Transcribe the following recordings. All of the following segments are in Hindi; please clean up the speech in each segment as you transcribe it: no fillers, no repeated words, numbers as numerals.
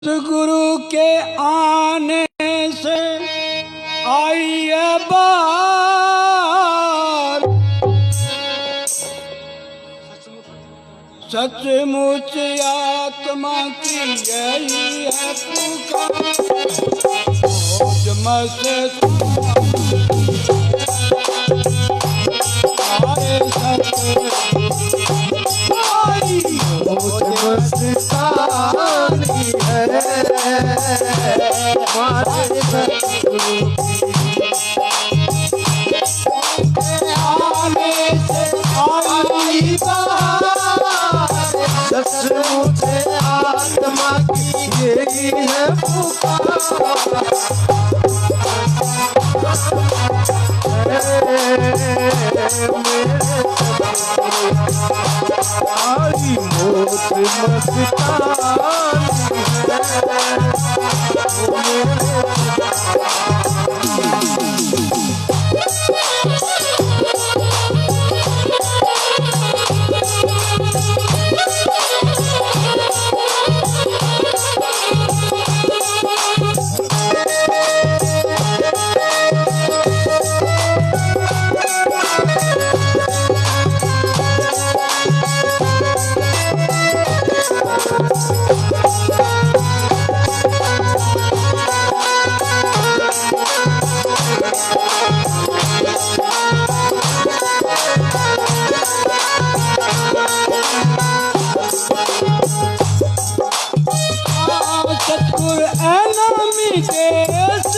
सतगुरु के आने से आई है बार, सचमुच आत्मा की यही है पुकार। मौज मस्त आए मौज मस्तानी है हमारे सतगुरु आने से आई बार, सचमुच आत्मा की यही है पुकार। आई मौज सतगुरु एनामी देश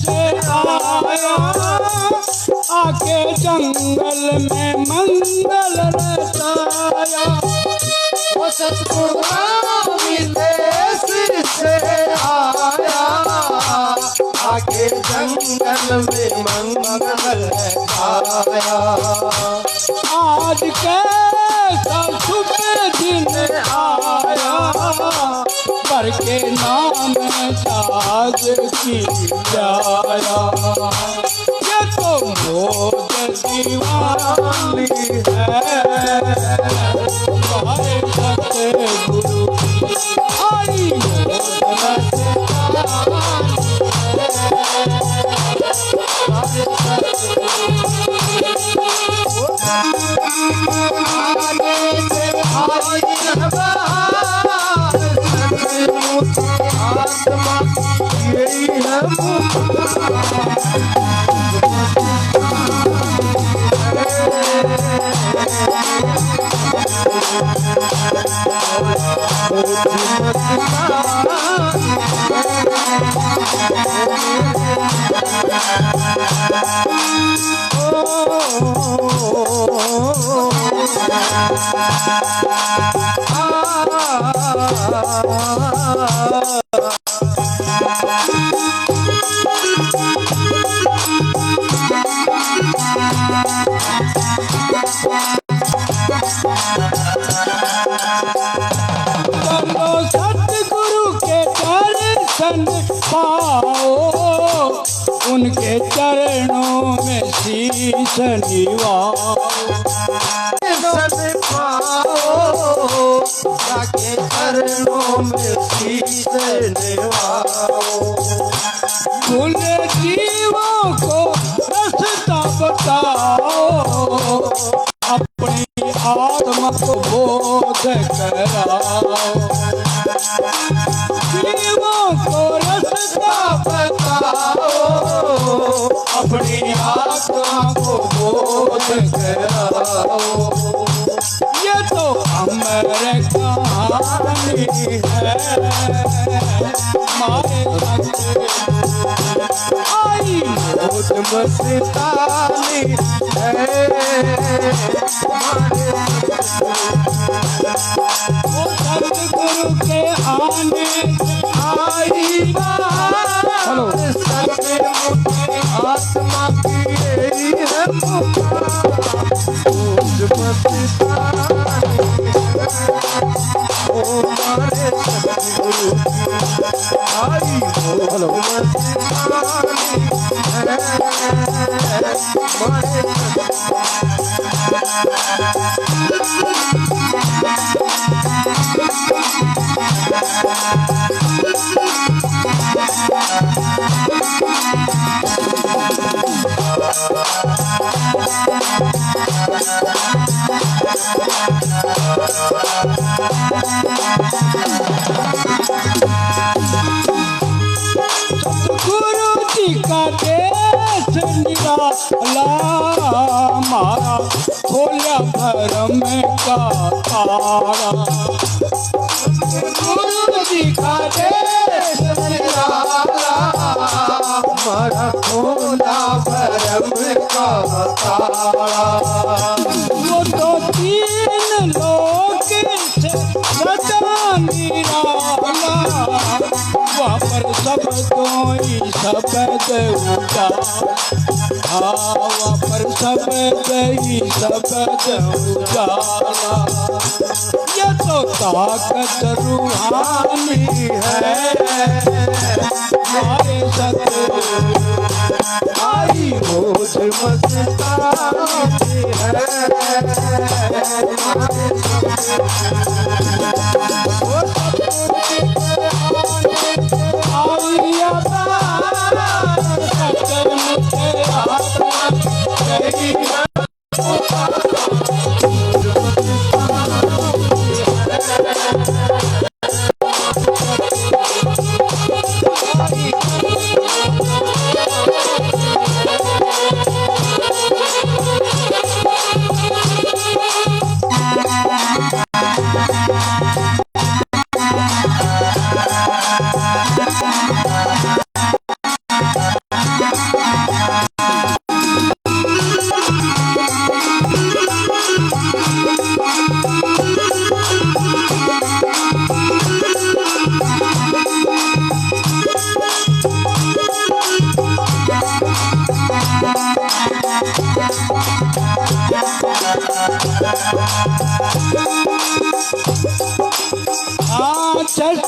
से आया, आके जंगल में मंगल रचाया। वो सतगुरु एनामी देश से आया, आके जंगल में मंगल रचाया। आज के शुभ दिन आया, पर के नाम साज की जाया। ये तो मौज दीवानी है हमारे सतगुरु आई मौज मस्तानी आत्मा यही है सतगुरु के दर्शन पाओ, उनके चरणों में शीश निवाओ। दर्शन पाओ, जाके चरणों में शीश निवाओ। भूल जीवों को रास्ता बताओ, अपनी आत्मा को बोध कराओ। जीवों को रास्ता बताओ, अपनी आत्मा को बोध कराओ। ये तो अमर कहानी है हमारे आई मौज मस्तानी है सतगुरु के आने आई बार, सचमुच आत्मा की यही है पुकार। मौज मस्तानी हमारे सतगुरु आई मौज मस्तानी हमारे सतगुरु। सतगुरु जी का देश निराला, मारा खोला भरम का तारा। गुरु जी का देश निराला, मारा खोला भरम का तारा। वो तो तीन लोग से सदा निराला, वहाँ पर सब कोई शब्द उजाला। वहाँ पर सब कोई शब्द उजाला। ये तो ताकत रूहानी है, हमारे सतगुरु आई होश मस्तानी है।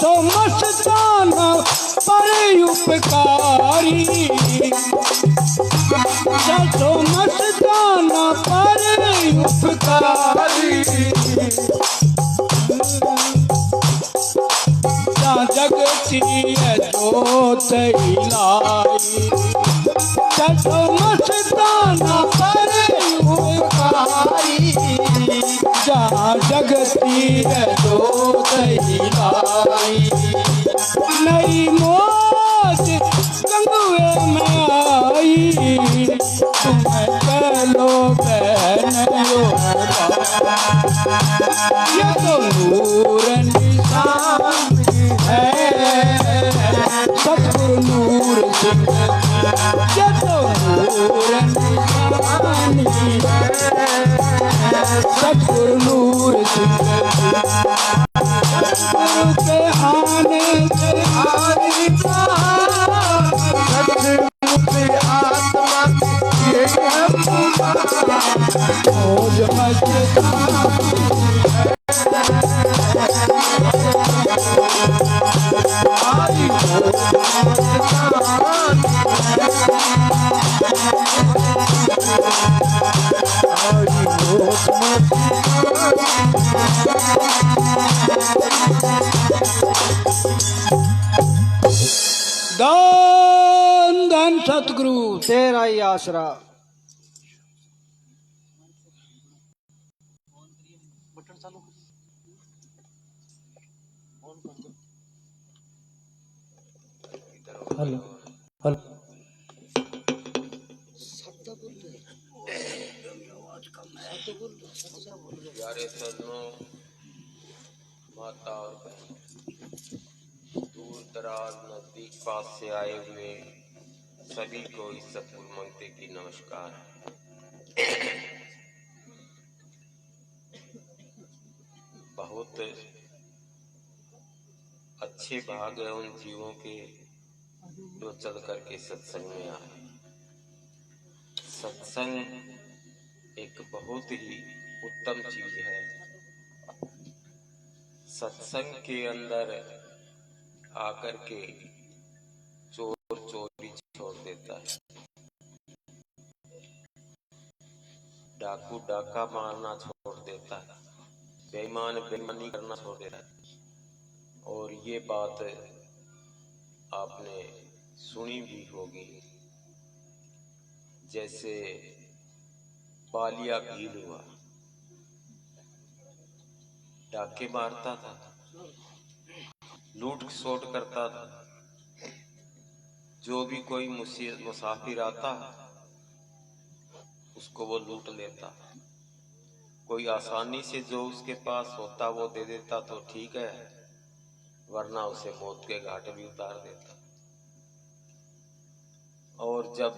तो मस्ताना पर उपकारी, तो मस्ताना पर उपकारी। जगती जोत लाई, तो मस्ताना पर उपकारी। जहाँ जगती जोत लाई, नई मौज गंगुए में आई। तुम्हें पहलो बहनों, ये तो नूर निशान है, सतगुरु नूर सिंह। ये तो नूर निशान है, सतगुरु नूर सिंह। सतगुरु के आने से आने का सचमुच आत्मा ये मौज मस्तानी है। आई धन धन सतगुरु तेरा ही आसरा। हेलो हेलो, प्यारे सज्जनों, माता और बहन, दूर दराज नजदीक पास से आए हुए सभी को इस सतगुरु मंगते की नमस्कार। बहुत अच्छे भाग है उन जीवों के जो चल करके सत्संग में आए। सत्संग एक बहुत ही उत्तम चीज है। सत्संग के अंदर आकर के चोर चोरी छोड़ देता है, डाकू डाका मारना छोड़ देता है, बेईमान बेईमानी करना छोड़ देता है। और ये बात आपने सुनी भी होगी, जैसे बालिया भील हुआ, डाके मारता था लूट खसोट करता था। जो भी कोई मुसाफिर आता उसको वो लूट लेता। कोई आसानी से जो उसके पास होता वो दे देता तो ठीक है, वरना उसे मौत के घाट भी उतार देता। और जब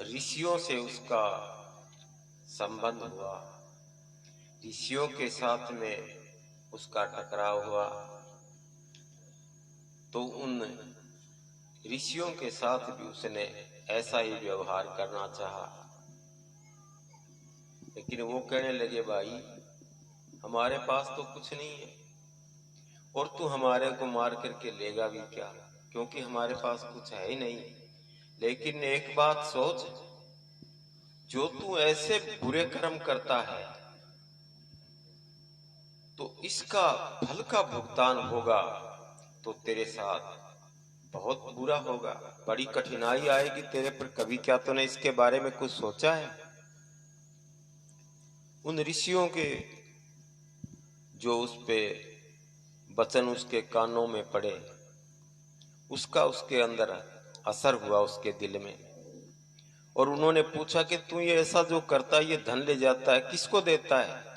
ऋषियों से उसका संबंध हुआ, ऋषियों के साथ में उसका टकराव हुआ, तो उन ऋषियों के साथ भी उसने ऐसा ही व्यवहार करना चाहा। लेकिन वो कहने लगे, भाई हमारे पास तो कुछ नहीं है और तू हमारे को मार करके लेगा भी क्या, क्योंकि हमारे पास कुछ है ही नहीं। लेकिन एक बात सोच, जो तू ऐसे बुरे कर्म करता है तो इसका फल का भुगतान होगा तो तेरे साथ बहुत बुरा होगा, बड़ी कठिनाई आएगी तेरे पर। कभी क्या तूने इसके बारे में कुछ सोचा है? उन ऋषियों के जो उस पे वचन उसके कानों में पड़े, उसका उसके अंदर असर हुआ उसके दिल में। और उन्होंने पूछा कि तू ये ऐसा जो करता है, ये धन ले जाता है, किसको देता है?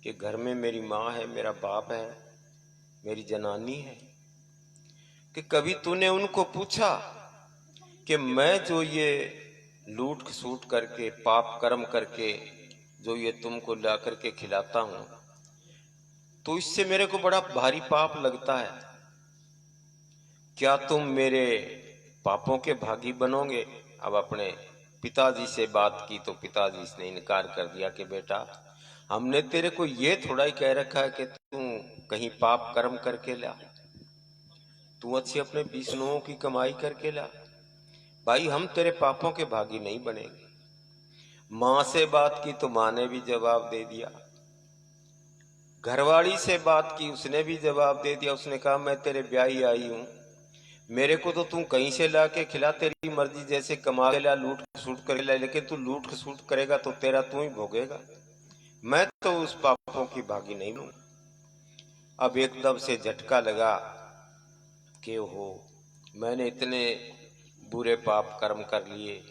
कि घर में मेरी माँ है, मेरा बाप है, मेरी जनानी है। कि कभी तूने उनको पूछा कि मैं जो ये लूट खसूट करके पाप कर्म करके जो ये तुमको ला करके खिलाता हूं, तो इससे मेरे को बड़ा भारी पाप लगता है, क्या तुम मेरे पापों के भागी बनोगे? अब अपने पिताजी से बात की तो पिताजी ने इनकार कर दिया कि बेटा, हमने तेरे को ये थोड़ा ही कह रखा है कि तू कहीं पाप कर्म करके ला, तू अच्छी अपने विष्णुओं की कमाई करके ला। भाई हम तेरे पापों के भागी नहीं बनेंगे। माँ से बात की तो माँ ने भी जवाब दे दिया, घरवाली से बात की उसने भी जवाब दे दिया। उसने कहा मैं तेरे ब्याही आई हूं, मेरे को तो तू कहीं से ला के खिला, तेरी मर्जी, जैसे कमा के ला, लूट खसूट कर ला, लेकिन तू लूट खसूट करेगा तो तेरा तू ही भोगेगा, मैं तो उस पापों की भागी नहीं हूं। अब एकदम से झटका लगा कि हो, मैंने इतने बुरे पाप कर्म कर लिए,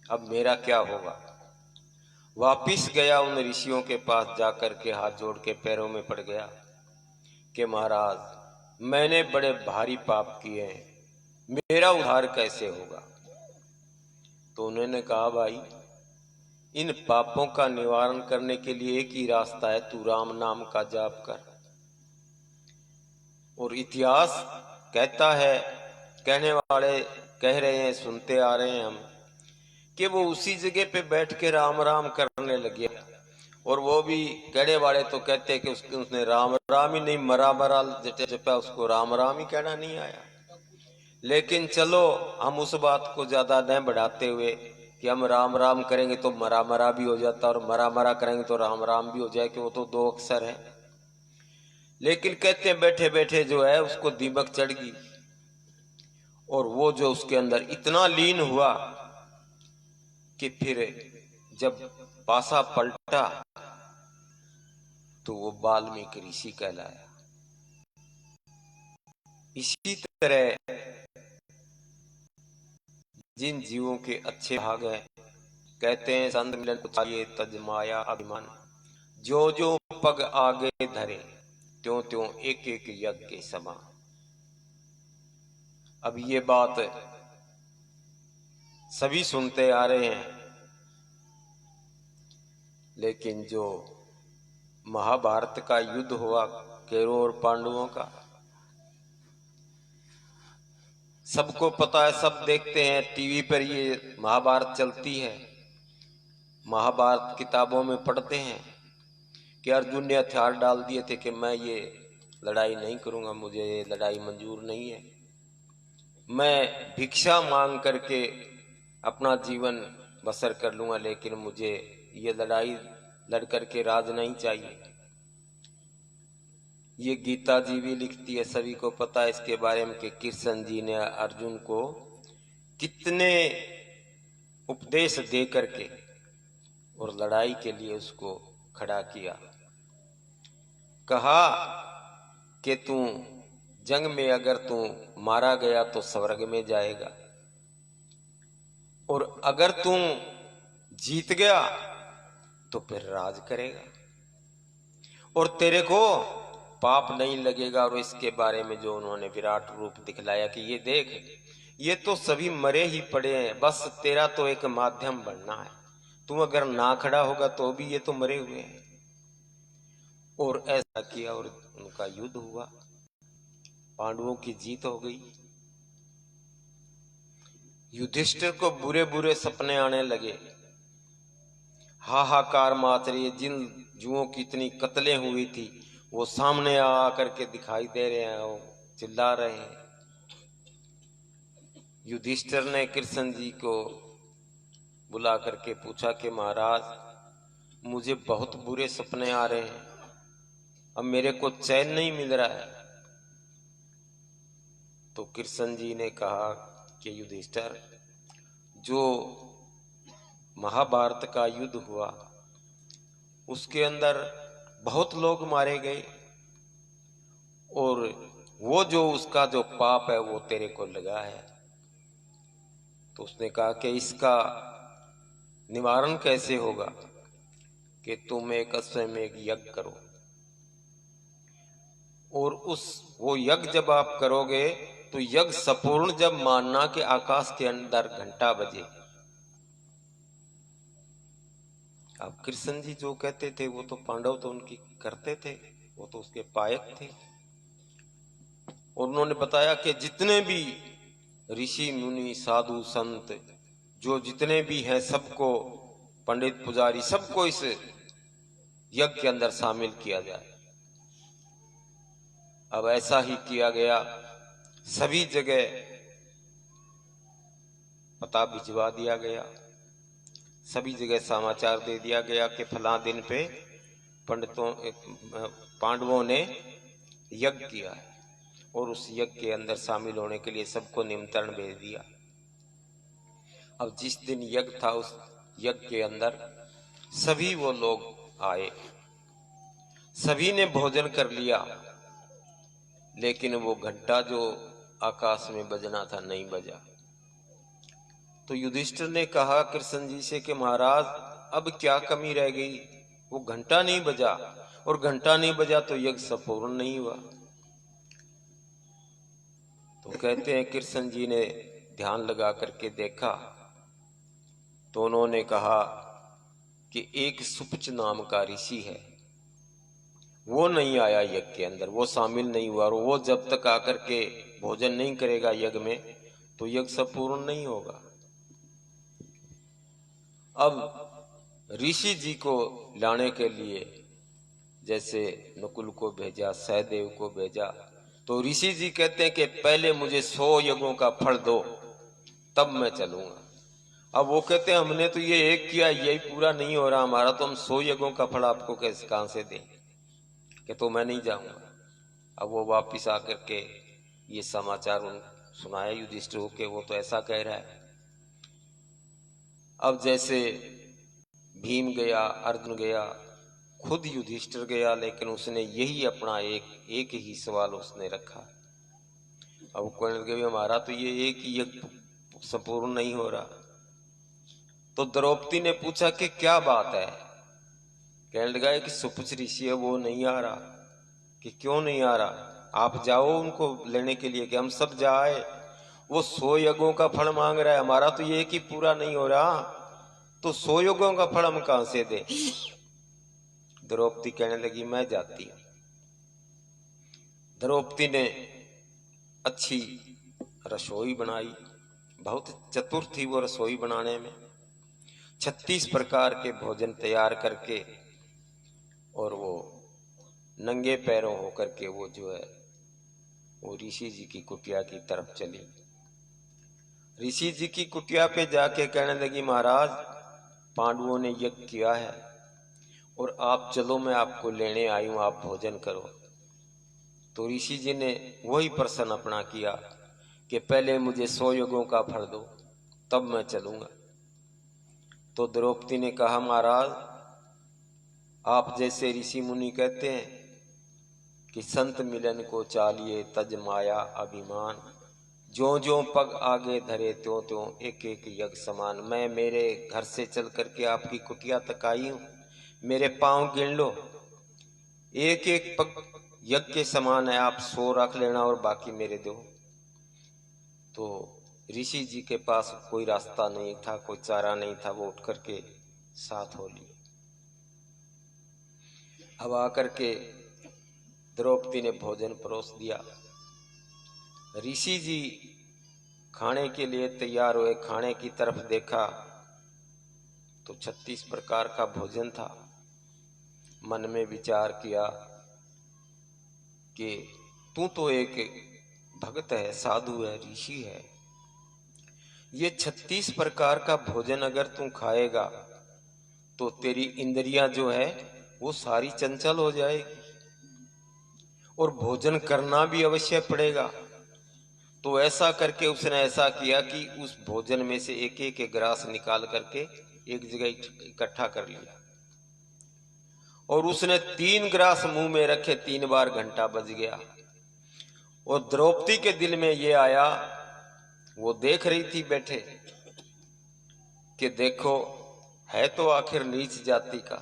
अब मेरा क्या होगा? वापिस गया, उन ऋषियों के पास जाकर के हाथ जोड़ के पैरों में पड़ गया कि महाराज मैंने बड़े भारी पाप किए हैं, मेरा उद्धार कैसे होगा? तो उन्होंने कहा, भाई इन पापों का निवारण करने के लिए एक ही रास्ता है, तू राम नाम का जाप कर। और इतिहास कहता है, कहने वाले कह रहे हैं, सुनते आ रहे हैं हम, कि वो उसी जगह पे बैठ के राम राम करने लगे। और वो भी कहने वाले तो कहते हैं कि उसने राम राम ही नहीं, मरा मरा जपा, उसको राम राम ही कहना नहीं आया। लेकिन चलो हम उस बात को ज्यादा न बढ़ाते हुए कि हम राम राम करेंगे तो मरा मरा भी हो जाता और मरा मरा करेंगे तो राम राम भी हो जाए, कि वो तो दो अक्षर है। लेकिन कहते हैं बैठे बैठे जो है उसको दीमक चढ़ गई, और वो जो उसके अंदर इतना लीन हुआ कि फिर जब पासा पलटा तो वो वाल्मीकि ऋषि कहलाया। इसी तरह जिन जीवों के अच्छे भाग हैं, कहते हैं संत मिलन को चाहिए तज माया अभिमान, जो जो पग आगे धरे त्यों त्यों एक एक यज्ञ के समान। अब ये बात सभी सुनते आ रहे हैं, लेकिन जो महाभारत का युद्ध हुआ कौरवों और पांडवों का, सबको पता है, सब देखते हैं टीवी पर, ये महाभारत चलती है। महाभारत किताबों में पढ़ते हैं कि अर्जुन ने हथियार डाल दिए थे कि मैं ये लड़ाई नहीं करूंगा, मुझे ये लड़ाई मंजूर नहीं है, मैं भिक्षा मांग करके अपना जीवन बसर कर लूंगा, लेकिन मुझे ये लड़ाई लड़ करके राज नहीं चाहिए। ये गीता जी भी लिखती है, सभी को पता है इसके बारे में कि कृष्ण जी ने अर्जुन को कितने उपदेश दे करके और लड़ाई के लिए उसको खड़ा किया। कहा कि तू जंग में अगर तू मारा गया तो स्वर्ग में जाएगा, और अगर तू जीत गया तो फिर राज करेगा और तेरे को पाप नहीं लगेगा। और इसके बारे में जो उन्होंने विराट रूप दिखलाया कि ये देख, ये तो सभी मरे ही पड़े हैं, बस तेरा तो एक माध्यम बनना है। तू अगर ना खड़ा होगा तो भी ये तो मरे हुए हैं। और ऐसा किया और उनका युद्ध हुआ, पांडवों की जीत हो गई। युधिष्ठिर को बुरे बुरे सपने आने लगे, हाहाकार माच रही है। जिन जुओं की इतनी कत्लें हुई थी वो सामने आ करके दिखाई दे रहे हैं, वो चिल्ला रहे हैं। युधिष्ठिर ने कृष्ण जी को बुला करके पूछा कि महाराज मुझे बहुत बुरे सपने आ रहे हैं, अब मेरे को चैन नहीं मिल रहा है। तो कृष्ण जी ने कहा कि युधिष्ठिर, जो महाभारत का युद्ध हुआ उसके अंदर बहुत लोग मारे गए, और वो जो उसका जो पाप है वो तेरे को लगा है। तो उसने कहा कि इसका निवारण कैसे होगा, कि तुम एक अश्वमेध यज्ञ करो, और वो यज्ञ जब आप करोगे तो यज्ञ संपूर्ण जब मानना कि आकाश के अंदर घंटा बजे। अब कृष्ण जी जो कहते थे वो तो पांडव तो उनकी करते थे, वो तो उसके पायक थे। और उन्होंने बताया कि जितने भी ऋषि मुनि साधु संत जो जितने भी हैं सबको, पंडित पुजारी सबको इस यज्ञ के अंदर शामिल किया जाए। अब ऐसा ही किया गया, सभी जगह पता भिजवा दिया गया, सभी जगह समाचार दे दिया गया कि फलां दिन पे पांडवों ने यज्ञ किया है, और उस यज्ञ के अंदर शामिल होने के लिए सबको निमंत्रण भेज दिया। अब जिस दिन यज्ञ था उस यज्ञ के अंदर सभी वो लोग आए, सभी ने भोजन कर लिया, लेकिन वो घंटा जो आकाश में बजना था नहीं बजा। तो युधिष्ठिर ने कहा कृष्ण जी से कि महाराज अब क्या कमी रह गई, वो घंटा नहीं बजा, और घंटा नहीं बजा तो यज्ञ संपूर्ण नहीं हुआ। तो कहते हैं कृष्ण जी ने ध्यान लगा करके देखा तो उन्होंने कहा कि एक सुपच नाम का ऋषि है, वो नहीं आया यज्ञ के अंदर, वो शामिल नहीं हुआ, और वो जब तक आकर के भोजन नहीं करेगा यज्ञ में तो यज्ञ संपूर्ण नहीं होगा। अब ऋषि जी को लाने के लिए जैसे नकुल को भेजा, सहदेव को भेजा, तो ऋषि जी कहते हैं कि पहले मुझे 100 यज्ञों का फल दो तब मैं चलूंगा। अब वो कहते हैं हमने तो ये एक किया, यही पूरा नहीं हो रहा हमारा, तो हम 100 यज्ञों का फल आपको कैसे कहां से दें, कि तो मैं नहीं जाऊंगा। अब वो वापिस आकर के ये समाचार सुनाया युधिष्ठिर को कि वो तो ऐसा कह रहा है। अब जैसे भीम गया, अर्जुन गया, खुद युधिष्ठिर गया, लेकिन उसने यही अपना एक ही सवाल उसने रखा। अब कहने लगे हमारा तो ये एक ही यज्ञ संपूर्ण नहीं हो रहा। तो द्रौपदी ने पूछा कि क्या बात है, कहने लगा कि सुपुच ऋषि है वो नहीं आ रहा। कि क्यों नहीं आ रहा, आप जाओ उनको लेने के लिए, कि हम सब जाए, वो 100 यज्ञों का फल मांग रहा है, हमारा तो ये एक ही पूरा नहीं हो रहा, तो 100 यज्ञों का फल हम कहां से दें। द्रौपदी कहने लगी मैं जाती हूं। द्रौपदी ने अच्छी रसोई बनाई, बहुत चतुर थी वो रसोई बनाने में, 36 प्रकार के भोजन तैयार करके, और वो नंगे पैरों होकर के वो जो है वो ऋषि जी की कुटिया की तरफ चली। ऋषि जी की कुटिया पे जाके कहने लगी महाराज पांडवों ने यज्ञ किया है और आप चलो, मैं आपको लेने आई हूं, आप भोजन करो। तो ऋषि जी ने वही प्रश्न अपना किया कि पहले मुझे 100 यज्ञों का फल दो तब मैं चलूंगा। तो द्रौपदी ने कहा महाराज आप जैसे ऋषि मुनि कहते हैं कि संत मिलन को चालिए तज माया अभिमान, ज्यों ज्यों पग आगे धरे त्यों त्यों एक एक यज्ञ समान। मैं मेरे घर से चल करके आपकी कुटिया तक आई हूँ, मेरे पांव गिन लो, एक एक पग यज्ञ के समान है, आप 100 रख लेना और बाकी मेरे दो। तो ऋषि जी के पास कोई रास्ता नहीं था, कोई चारा नहीं था, वो उठ करके साथ हो लिए। अब आकर के द्रौपदी ने भोजन परोस दिया। ऋषि जी खाने के लिए तैयार हुए, खाने की तरफ देखा तो 36 प्रकार का भोजन था। मन में विचार किया कि तू तो एक भक्त है, साधु है, ऋषि है, ये 36 प्रकार का भोजन अगर तू खाएगा तो तेरी इंद्रियां जो है वो सारी चंचल हो जाएगी और भोजन करना भी अवश्य पड़ेगा। तो ऐसा करके उसने ऐसा किया कि उस भोजन में से एक एक ग्रास निकाल करके एक जगह इकट्ठा कर लिया और उसने 3 ग्रास मुंह में रखे, 3 बार घंटा बज गया। और द्रौपदी के दिल में ये आया, वो देख रही थी बैठे कि देखो है तो आखिर नीच जाति का,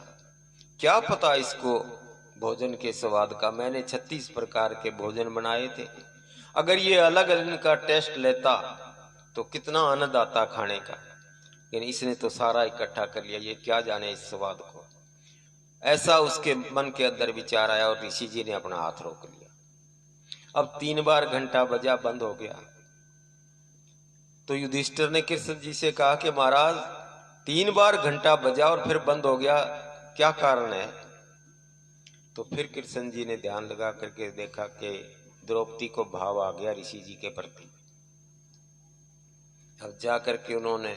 क्या पता इसको भोजन के स्वाद का। मैंने 36 प्रकार के भोजन बनाए थे, अगर ये अलग अलग इनका टेस्ट लेता तो कितना आनंद आता खाने का, लेकिन इसने तो सारा इकट्ठा कर लिया, ये क्या जाने इस स्वाद को। ऐसा उसके मन के अंदर विचार आया और ऋषि जी ने अपना हाथ रोक लिया। अब 3 बार घंटा बजा, बंद हो गया। तो युधिष्ठिर ने कृष्ण जी से कहा कि महाराज 3 बार घंटा बजा और फिर बंद हो गया, क्या कारण है। तो फिर कृष्ण जी ने ध्यान लगा करके देखा कि द्रौपदी को भाव आ गया ऋषि जी के प्रति। अब जा करके उन्होंने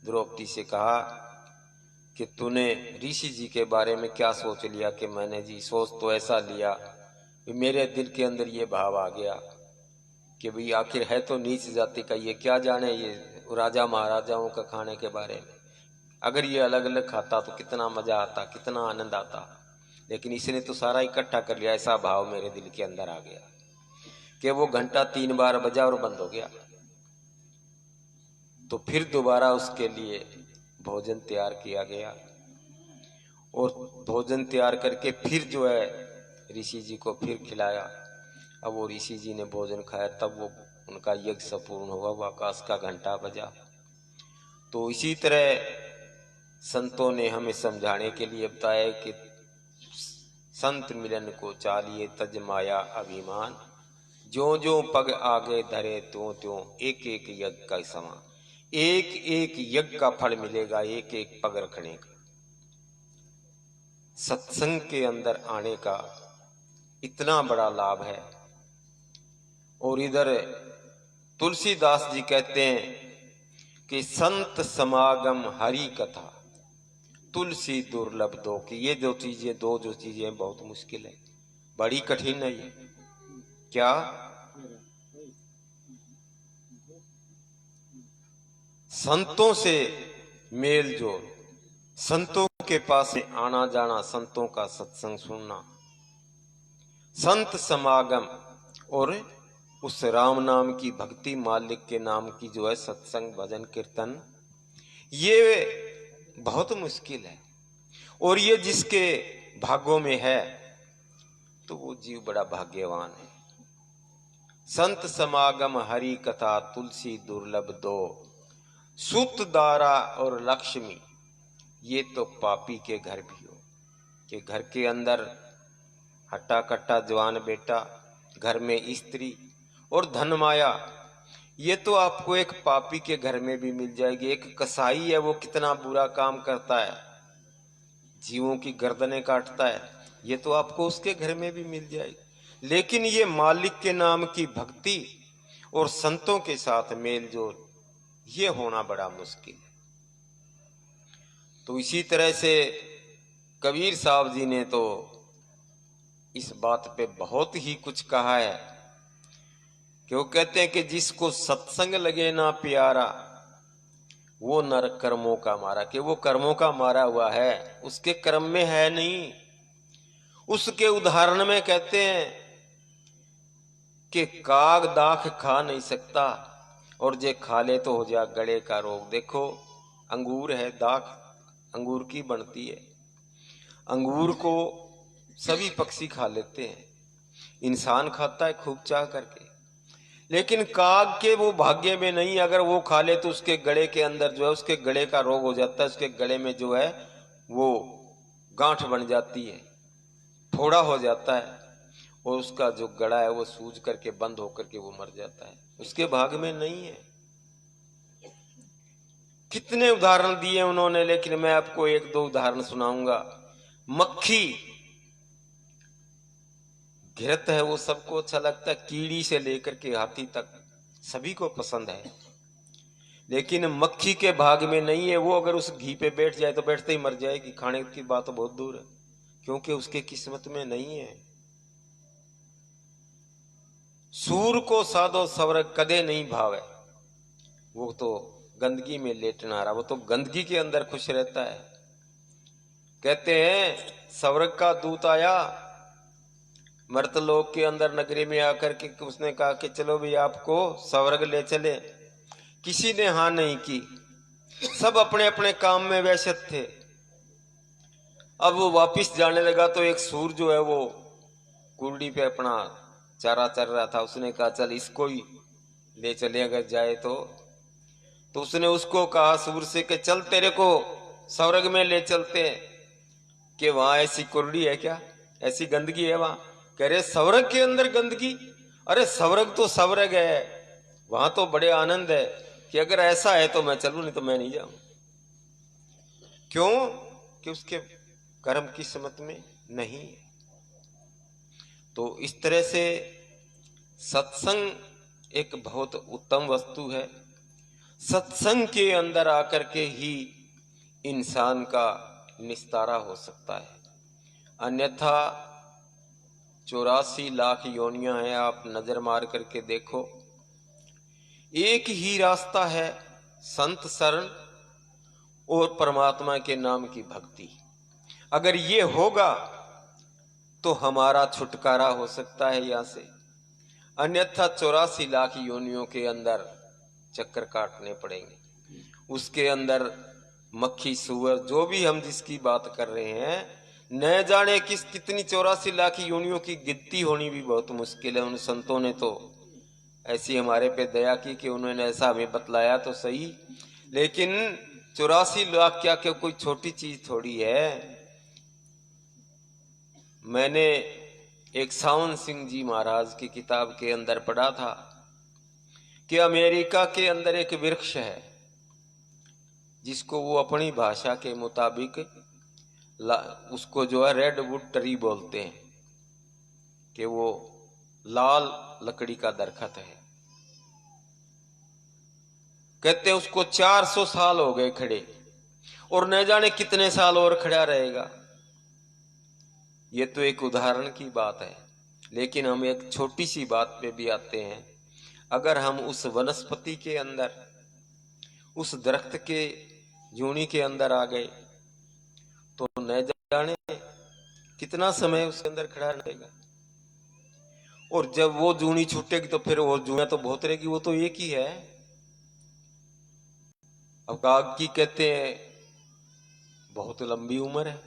द्रौपदी से कहा कि तूने ऋषि जी के बारे में क्या सोच लिया। कि मैंने जी सोच तो ऐसा लिया, मेरे दिल के अंदर ये भाव आ गया कि भाई आखिर है तो नीच जाति का, ये क्या जाने ये राजा महाराजाओं का खाने के बारे में। अगर ये अलग अलग खाता तो कितना मजा आता, कितना आनंद आता, लेकिन इसने तो सारा इकट्ठा कर लिया। ऐसा भाव मेरे दिल के अंदर आ गया कि वो घंटा 3 बार बजा और बंद हो गया। तो फिर दोबारा उसके लिए भोजन तैयार किया गया और भोजन तैयार करके फिर जो है ऋषि जी को फिर खिलाया। अब वो ऋषि जी ने भोजन खाया, तब वो उनका यज्ञ संपूर्ण हुआ, वो आकाश का घंटा बजा। तो इसी तरह संतों ने हमें समझाने के लिए बताया कि संत मिलन को चालिए तज माया अभिमान, ज्यों ज्यों पग आगे धरे त्यों त्यों एक एक यज्ञ का समान। एक एक यज्ञ का फल मिलेगा, एक एक पग रखने का। सत्संग के अंदर आने का इतना बड़ा लाभ है। और इधर तुलसीदास जी कहते हैं कि संत समागम हरि कथा तुलसी दुर्लभ दो, कि ये दो चीजें बहुत मुश्किल है, बड़ी कठिन है ये। क्या? संतों से मेल जोल, संतों के पास से आना जाना, संतों का सत्संग सुनना, संत समागम और उस राम नाम की भक्ति, मालिक के नाम की जो है सत्संग भजन कीर्तन, ये बहुत मुश्किल है। और ये जिसके भाग्यों में है तो वो जीव बड़ा भाग्यवान है। संत समागम हरि कथा तुलसी दुर्लभ दो, सुत दारा और लक्ष्मी, ये तो पापी के घर भी हो कि घर के अंदर हट्टा कट्टा जवान बेटा, घर में स्त्री और धन माया, ये तो आपको एक पापी के घर में भी मिल जाएगी। एक कसाई है, वो कितना बुरा काम करता है, जीवों की गर्दनें काटता है, ये तो आपको उसके घर में भी मिल जाएगी। लेकिन ये मालिक के नाम की भक्ति और संतों के साथ मेल जोल, ये होना बड़ा मुश्किल है। तो इसी तरह से कबीर साहब जी ने तो इस बात पे बहुत ही कुछ कहा है कि वो कहते हैं कि जिसको सत्संग लगे ना प्यारा, वो नर कर्मों का मारा, कि वो कर्मों का मारा हुआ है, उसके कर्म में है नहीं। उसके उदाहरण में कहते हैं कि काग दाख खा नहीं सकता, और जे खा ले तो हो जा गले का रोग। देखो अंगूर है, दाख अंगूर की बनती है, अंगूर को सभी पक्षी खा लेते हैं, इंसान खाता है खूब चाह करके, लेकिन काग के वो भाग्य में नहीं। अगर वो खा ले तो उसके गले के अंदर जो है उसके गले का रोग हो जाता है, उसके गले में जो है वो गांठ बन जाती है, फोड़ा हो जाता है, और उसका जो गला है वो सूज करके बंद होकर के वो मर जाता है, उसके भाग में नहीं है। कितने उदाहरण दिए उन्होंने, लेकिन मैं आपको एक दो उदाहरण सुनाऊंगा। मक्खी घिरत है, वो सबको अच्छा लगता है, कीड़ी से लेकर के हाथी तक सभी को पसंद है, लेकिन मक्खी के भाग में नहीं है। वो अगर उस घी पे बैठ जाए तो बैठते ही मर जाएगी, खाने की बात तो बहुत दूर है, क्योंकि उसके किस्मत में नहीं है। सूर को सादो सवरग कदे नहीं भावे, वो तो गंदगी में लेटना रहा, वो तो गंदगी के अंदर खुश रहता है। कहते हैं सवरग का दूत आया मर्तलोक के अंदर नगरी में आकर के, उसने कहा कि चलो भी आपको स्वर्ग ले चले। किसी ने हाँ नहीं की, सब अपने अपने काम में व्यस्त थे। अब वो वापिस जाने लगा तो एक सूर जो है वो कुर्डी पे अपना चारा चर रहा था, उसने कहा चल इसको ही ले चले अगर जाए तो उसने उसको कहा सूर से कि चल तेरे को स्वर्ग में ले चलते हैं। कि वहां ऐसी कुर्डी है क्या, ऐसी गंदगी है वहां? कह रहे स्वर्ग के अंदर गंदगी? अरे स्वर्ग तो स्वर्ग है, वहां तो बड़े आनंद है, कि अगर ऐसा है तो मैं चलूं, नहीं तो मैं नहीं जाऊं। क्यों? कि उसके कर्म किस्मत में नहीं है। तो इस तरह से सत्संग एक बहुत उत्तम वस्तु है। सत्संग के अंदर आकर के ही इंसान का निस्तारा हो सकता है, अन्यथा 84 लाख योनियां हैं, आप नजर मार करके देखो। एक ही रास्ता है, संत शरण और परमात्मा के नाम की भक्ति। अगर ये होगा तो हमारा छुटकारा हो सकता है यहां से, अन्यथा 84 लाख योनियों के अंदर चक्कर काटने पड़ेंगे। उसके अंदर मक्खी सुअर जो भी हम जिसकी बात कर रहे हैं, न जाने कितनी 84 लाख योनियों की गिनती होनी भी बहुत मुश्किल है। उन संतों ने तो ऐसी हमारे पे दया की कि उन्होंने ऐसा हमें बतलाया तो सही, लेकिन 84 लाख क्या कोई छोटी चीज थोड़ी है। मैंने एक सावन सिंह जी महाराज की किताब के अंदर पढ़ा था कि अमेरिका के अंदर एक वृक्ष है जिसको वो अपनी भाषा के मुताबिक उसको जो है रेडवुड ट्री बोलते हैं, कि वो लाल लकड़ी का दरखत है। कहते हैं उसको 400 साल हो गए खड़े, और न जाने कितने साल और खड़ा रहेगा। ये तो एक उदाहरण की बात है, लेकिन हम एक छोटी सी बात पे भी आते हैं। अगर हम उस वनस्पति के अंदर, उस दरख्त के जूनी के अंदर आ गए तो न जाने कितना समय उसके अंदर खड़ा रहेगा, और जब वो जूनी छूटेगी तो फिर वो जूनिया तो बहुत रहेगी, वो तो एक ही है। अब काग की कहते हैं बहुत लंबी उम्र है,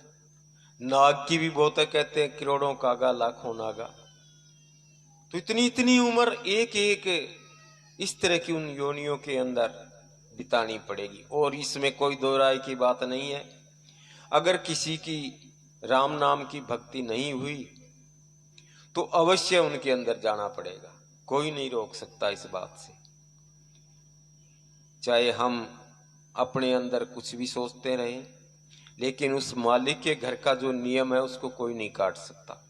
नाग की भी बहुत है, कहते हैं करोड़ों कागा लाखों नागा। तो इतनी इतनी उम्र एक एक इस तरह की उन योनियों के अंदर बितानी पड़ेगी, और इसमें कोई दो राय की बात नहीं है। अगर किसी की राम नाम की भक्ति नहीं हुई तो अवश्य उनके अंदर जाना पड़ेगा, कोई नहीं रोक सकता इस बात से। चाहे हम अपने अंदर कुछ भी सोचते रहें, लेकिन उस मालिक के घर का जो नियम है उसको कोई नहीं काट सकता।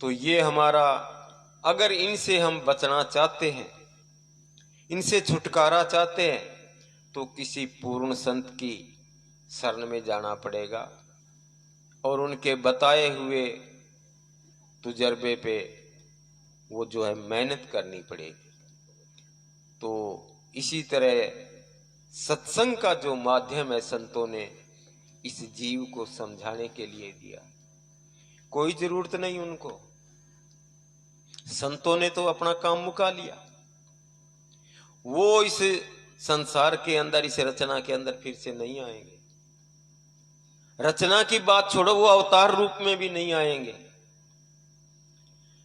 तो ये हमारा, अगर इनसे हम बचना चाहते हैं, इनसे छुटकारा चाहते हैं, तो किसी पूर्ण संत की शरण में जाना पड़ेगा और उनके बताए हुए तजुर्बे पे वो जो है मेहनत करनी पड़ेगी। तो इसी तरह सत्संग का जो माध्यम है संतों ने इस जीव को समझाने के लिए दिया। कोई जरूरत नहीं उनको, संतों ने तो अपना काम मुका लिया, वो इस संसार के अंदर, इस रचना के अंदर फिर से नहीं आएंगे। रचना की बात छोड़ो, वो अवतार रूप में भी नहीं आएंगे।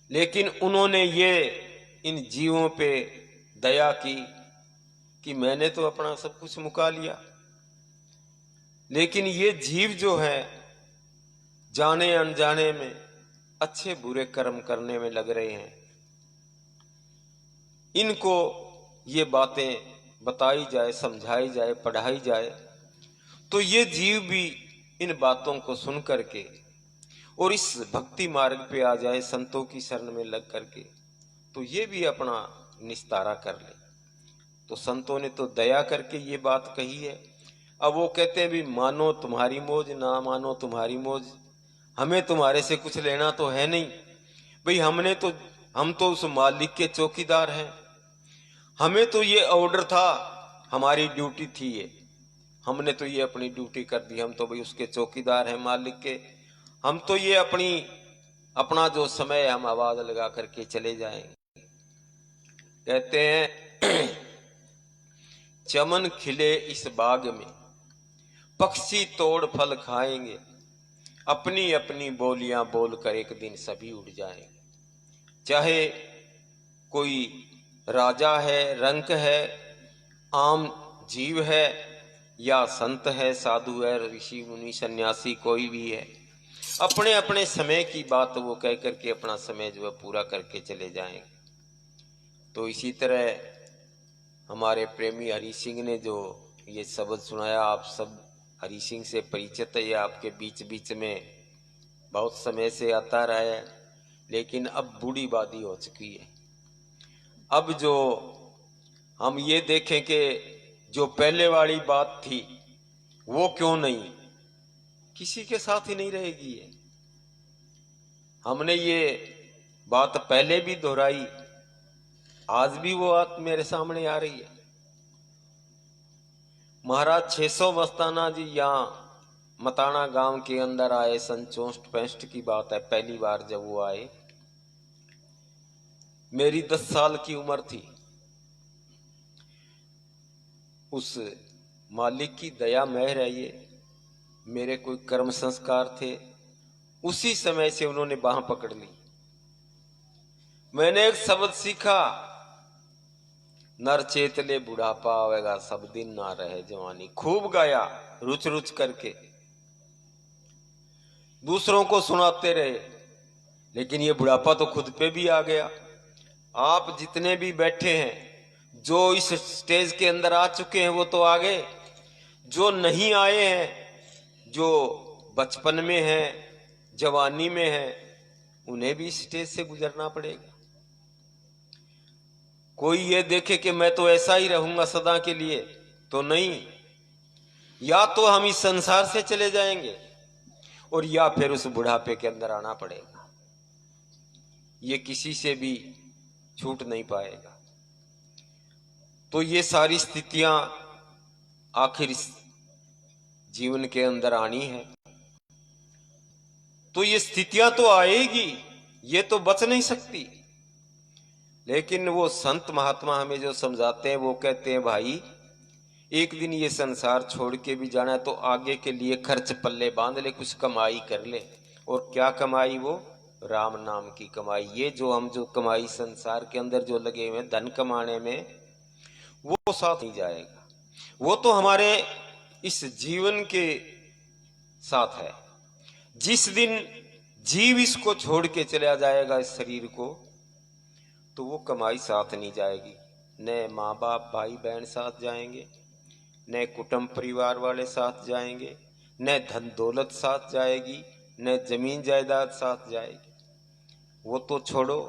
लेकिन उन्होंने ये इन जीवों पे दया की कि मैंने तो अपना सब कुछ मुका लिया, लेकिन ये जीव जो है जाने अनजाने में अच्छे बुरे कर्म करने में लग रहे हैं। इनको ये बातें बताई जाए, समझाई जाए, पढ़ाई जाए, तो ये जीव भी इन बातों को सुन करके और इस भक्ति मार्ग पे आ जाए, संतों की शरण में लग करके, तो ये भी अपना निस्तारा कर ले। तो संतों ने तो दया करके ये बात कही है। अब वो कहते हैं भी मानो तुम्हारी मौज, ना मानो तुम्हारी मौज, हमें तुम्हारे से कुछ लेना तो है नहीं भाई। हम तो उस मालिक के चौकीदार हैं, हमें तो ये ऑर्डर था, हमारी ड्यूटी थी ये, हमने तो ये अपनी ड्यूटी कर दी। हम तो भाई उसके चौकीदार हैं, मालिक के। हम तो ये अपना जो समय हम आवाज लगा करके चले जाएंगे। कहते हैं चमन खिले इस बाग में, पक्षी तोड़ फल खाएंगे, अपनी अपनी बोलियां बोलकर एक दिन सभी उड़ जाएंगे। चाहे कोई राजा है, रंक है, आम जीव है, या संत है, साधु है, ऋषि मुनि सन्यासी कोई भी है, अपने अपने समय की बात वो कह करके अपना समय जो है पूरा करके चले जाएंगे। तो इसी तरह हमारे प्रेमी हरि सिंह ने जो ये शब्द सुनाया, आप सब हरि सिंह से परिचित है, ये आपके बीच बीच में बहुत समय से आता रहा है, लेकिन अब बूढ़ी बादी हो चुकी है। अब जो हम ये देखें कि जो पहले वाली बात थी वो क्यों नहीं, किसी के साथ ही नहीं रहेगी ये। हमने ये बात पहले भी दोहराई, आज भी वो बात मेरे सामने आ रही है। महाराज 600 मस्ताना जी यहाँ मताना गांव के अंदर आए, सन 64-65 की बात है, पहली बार जब वो आए। मेरी 10 साल की उम्र थी। उस मालिक की दया मेहर है, ये मेरे कोई कर्म संस्कार थे, उसी समय से उन्होंने बाह पकड़ ली। मैंने एक शब्द सीखा, नर चेतले बुढ़ापा आवेगा, सब दिन ना रहे जवानी। खूब गाया रुच रुच करके, दूसरों को सुनाते रहे, लेकिन ये बुढ़ापा तो खुद पे भी आ गया। आप जितने भी बैठे हैं, जो इस स्टेज के अंदर आ चुके हैं वो तो आ गए, जो नहीं आए हैं, जो बचपन में हैं, जवानी में हैं, उन्हें भी स्टेज से गुजरना पड़ेगा। कोई ये देखे कि मैं तो ऐसा ही रहूंगा सदा के लिए, तो नहीं। या तो हम इस संसार से चले जाएंगे और या फिर उस बुढ़ापे के अंदर आना पड़ेगा। ये किसी से भी छूट नहीं पाएगा। तो ये सारी स्थितियां आखिर इस जीवन के अंदर आनी है। तो ये स्थितियां तो आएगी, ये तो बच नहीं सकती। लेकिन वो संत महात्मा हमें जो समझाते हैं, वो कहते हैं भाई एक दिन ये संसार छोड़ के भी जाना है, तो आगे के लिए खर्च पल्ले बांध ले, कुछ कमाई कर ले। और क्या कमाई? वो राम नाम की कमाई। ये जो कमाई संसार के अंदर जो लगे हुए धन कमाने में, वो साथ नहीं जाएगा। वो तो हमारे इस जीवन के साथ है। जिस दिन जीव इसको छोड़ के चला जाएगा इस शरीर को, तो वो कमाई साथ नहीं जाएगी। न माँ बाप भाई बहन साथ जाएंगे, न कुटुंब परिवार वाले साथ जाएंगे, न धन दौलत साथ जाएगी, न जमीन जायदाद साथ जाएगी। वो तो छोड़ो,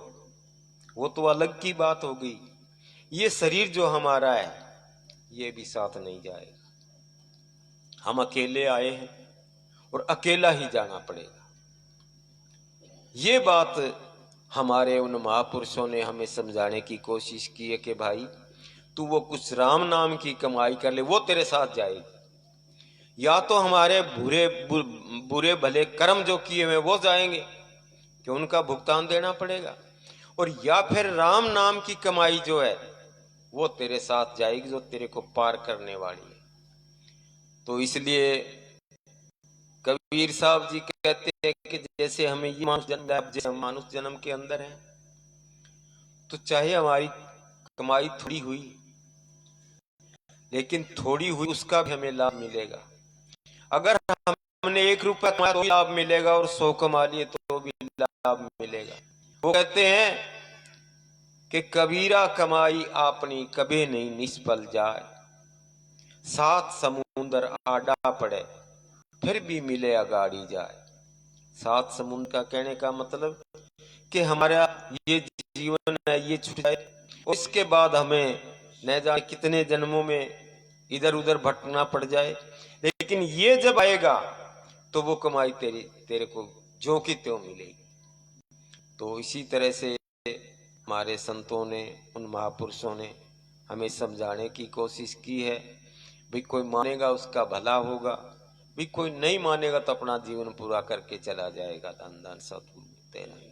वो तो अलग की बात हो गई। ये शरीर जो हमारा है, ये भी साथ नहीं जाएगा। हम अकेले आए हैं और अकेला ही जाना पड़ेगा। ये बात हमारे उन महापुरुषों ने हमें समझाने की कोशिश की है कि भाई तू वो कुछ राम नाम की कमाई कर ले, वो तेरे साथ जाएगी। या तो हमारे बुरे भले कर्म जो किए हुए वो जाएंगे कि उनका भुगतान देना पड़ेगा, और या फिर राम नाम की कमाई जो है वो तेरे साथ जाएगी, जो तेरे को पार करने वाली है। तो इसलिए कबीर साहब जी कहते हैं कि जैसे हमें ये मानुष जन्म, जैसे हम मानुष जन्म के अंदर हैं, तो चाहे हमारी कमाई थोड़ी हुई, लेकिन थोड़ी हुई उसका भी हमें लाभ मिलेगा। अगर हमने 1 रुपया कमाया तो भी लाभ मिलेगा, और 100 कमा लिए तो भी लाभ मिलेगा। वो कहते हैं कि कबीरा कमाई आपनी कभी नहीं निष्फल जाए, 7 समुंदर आड़ा पड़े फिर भी मिले अगाड़ी जाए। 7 समुद्र का कहने का मतलब कि हमारा ये जीवन है ये छूट जाए, और इसके बाद हमें न जाने कितने जन्मों में इधर उधर भटकना पड़ जाए, लेकिन ये जब आएगा तो वो कमाई तेरे को जो की त्यों मिलेगी। तो इसी तरह से हमारे संतों ने, उन महापुरुषों ने हमें समझाने की कोशिश की है। भी कोई मानेगा उसका भला होगा, भी कोई नहीं मानेगा तो अपना जीवन पूरा करके चला जाएगा। धन धन सतगुरु तेरा।